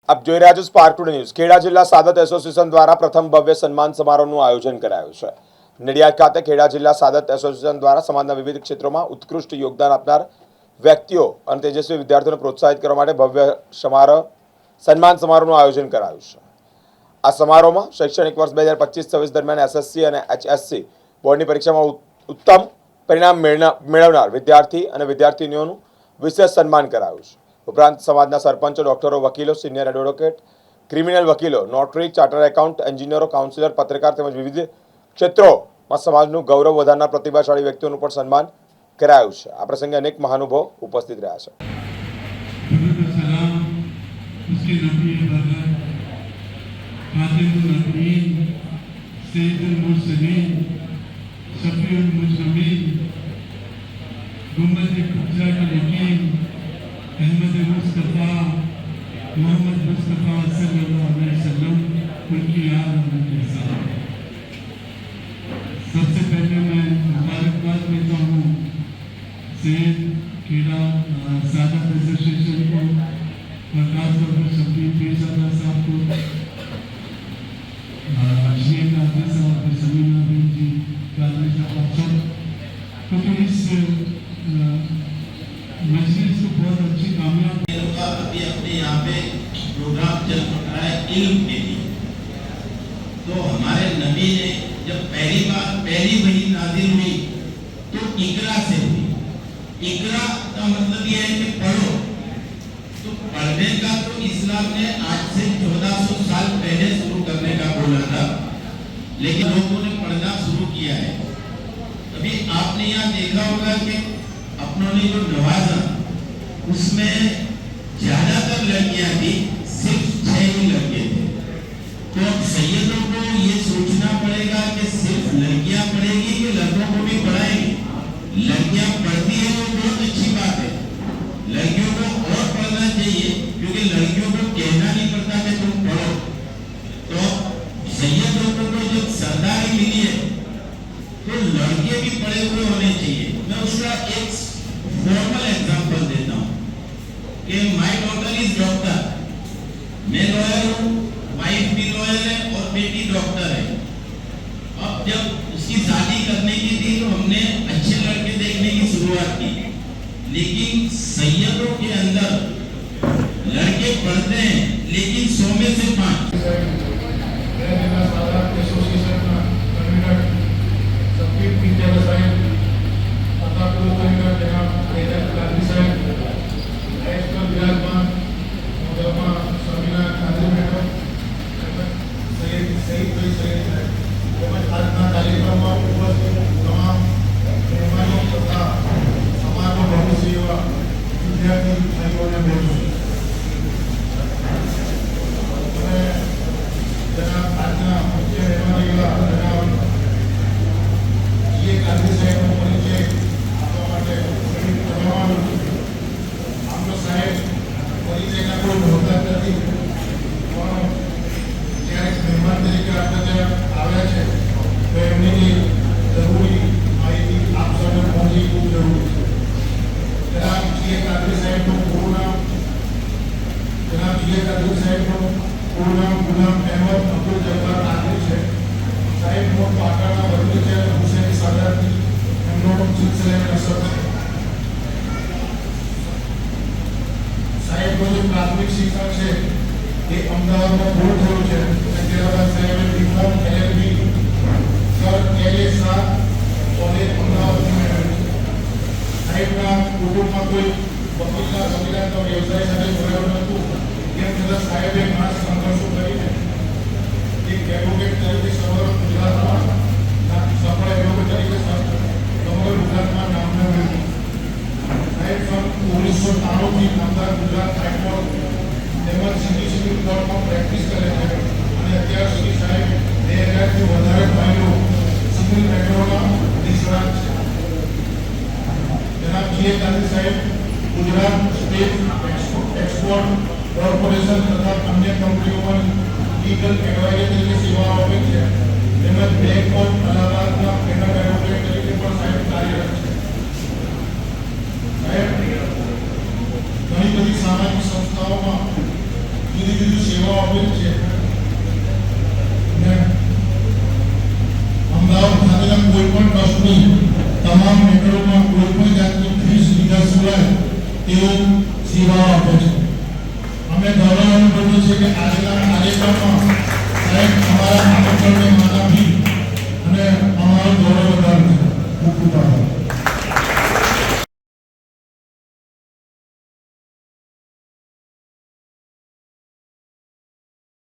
આપ જોઈ રહ્યા છો સ્પાર્ક ટુડે ન્યૂઝ। ખેડા જિલ્લા સાદત એસોસિએશન દ્વારા પ્રથમ ભવ્ય સન્માન સમારોહનું આયોજન કરાયું છે। નડિયાદ ખાતે ખેડા જિલ્લા સાદત એસોસિએશન દ્વારા સમાજના વિવિધ ક્ષેત્રોમાં ઉત્કૃષ્ટ યોગદાન આપનાર વ્યક્તિઓ અને તેજસ્વી વિદ્યાર્થીઓને પ્રોત્સાહિત કરવા માટે ભવ્ય સન્માન સમારોહનું આયોજન કરાયું છે। આ સમારોહમાં શૈક્ષણિક વર્ષ 2025-26 દરમિયાન એસએસસી અને એચએસસી બોર્ડની પરીક્ષામાં ઉત્તમ પરિણામ મેળવનાર વિદ્યાર્થી અને વિદ્યાર્થીનીઓનું વિશેષ સન્માન કરાયું છે। ઉપરાંત સમાજના સરપંચો, ડોક્ટરો, વકીલો, સિનિયર એડવોકેટ, ક્રિમિનલ વકીલો, નોટરી, ચાર્ટર્ડ એકાઉન્ટ, એન્જિનિયરો, કાઉન્સિલર, પત્રકાર તેમજ વિવિધ ક્ષેત્રોમાં સમાજનું ગૌરવ વધારનાર પ્રતિભાશાળી વ્યક્તિઓનું પણ સન્માન કરાયું છે। આ પ્રસંગે અનેક મહાનુભાવો ઉપસ્થિત રહ્યા છે। अहमद मुस्तफ़ा मोहम्मद मुस्तफ़ा सल्लल्लाहु अलैहि वसल्लम उनकी याद और उनके साथ सबसे पहले मैं मुबारकबाद देता हूँ सेठ खेड़ा सादत एसोसिएशन को और खासतौर पर शफी पेशादा साहब को, शेख कादरी साहब, समीना बेन जी, कादरी साहब सब, क्योंकि इस मजलिस को बहुत अच्छी कामयाब अभी अपने यहाँ पे प्रोग्राम चल रहा है इल्म के लिए। तो हमारे नबी ने जब पहली वही नाजिल हुई तो इकरा से हुई। इकरा का मतलब यह है कि पढ़ो। तो पढ़ने का तो इस्लाम ने आज से 1400 साल पहले शुरू करने का बोला था, लेकिन लोगों ने पढ़ना शुरू किया है। अभी आपने यहाँ देखा होगा कि अपनों ने जो नवाजा उसमें ज्यादातर लड़कियां थी, सिर्फ 6 ही लड़के थे। तो अब सैयदों को ये सोचना पड़ेगा कि सिर्फ लड़कियां पढ़ेगी कि लड़कों को भी पढ़ाएंगी। लड़कियां पढ़ती है वो बहुत अच्छी बात है, लड़कियों को और पढ़ना चाहिए, क्योंकि लड़कियों को कहना नहीं पड़ता कि तुम पढ़ो। तो सैयदों को जब सरदारी मिली है तो लड़के भी पढ़े हुए होने चाहिए। मैं उसका एक फॉर्मल एग्जांपल देता हूँ कि माय डॉटर इज डॉक्टर, मैं लॉयर हूँ, वाइफ भी लॉयर है और बेटी डॉक्टर है। अब जब उसकी शादी करने की थी तो हमने अच्छे लड़के देखने की शुरुआत की, लेकिन सैयदों के अंदर लड़के पढ़ते हैं लेकिन 100 में से 5। प्राथमिक शिक्षण છે એ અમદાવાદમાં પૂરું થયું છે। ત્યારબાદ સાહેબે BCom LLB sir LSR college અમદાવાદથી મેળવ્યું છે। સાહેબના કુટુંબમાં કોઈ વકીલાતનો વ્યવસાય સાથે જોડાયો નહોતું, તેમ છતાં સાહેબે ઘણા સંઘર્ષો કરીને એક એડવોકેટ તરીકે સમગ્ર ગુજરાતમાં સફળ એડવોકેટ તરીકે સમગ્ર ગુજરાતમાં નામ મેળવ્યું। સાહેબ સન 1993 થી અમદાવાદ ગુજરાત હાઈકોર્ટ તેમજ સિટી કોર્ટમાં પ્રેક્ટિસ કરે છે અને અત્યાર સુધી સાહેબ 2000 થી વધારે ફાઇલો સિવિલ મેટરોના નિષ્ણાત છે। જનાબ જીએ કાદરી સાહેબ ગુજરાત સ્ટેટ એક્સપોર્ટ કોર્પોરેશન તથા અન્ય કંપનીઓમાં લીગલ એડવાઇઝર તરીકે સેવાઓ આપે છે, તેમજ બેંક ઓફ અલ્હાબાદના પેનલ એડવોકેટ તરીકે પણ સાહેબ કાર્યરત છે। સાહેબ ઘણી બધી સામાજિક સંસ્થાઓમાં જુદી જુદી સેવા આપેલ છે અને અમદાવાદ ખાતેના કોઈ પણ ટ્રસ્ટની તમામ મેમ્બરોમાં કોઈ પણ જાતની ફીસ લીધા સિવાય તેઓ સેવાઓ આપે છે. અમે ગૌરવ અનુભવીએ છીએ કે આજના કાર્યક્રમમાં સાહેબ અમારા આમંત્રણને માન આપી અને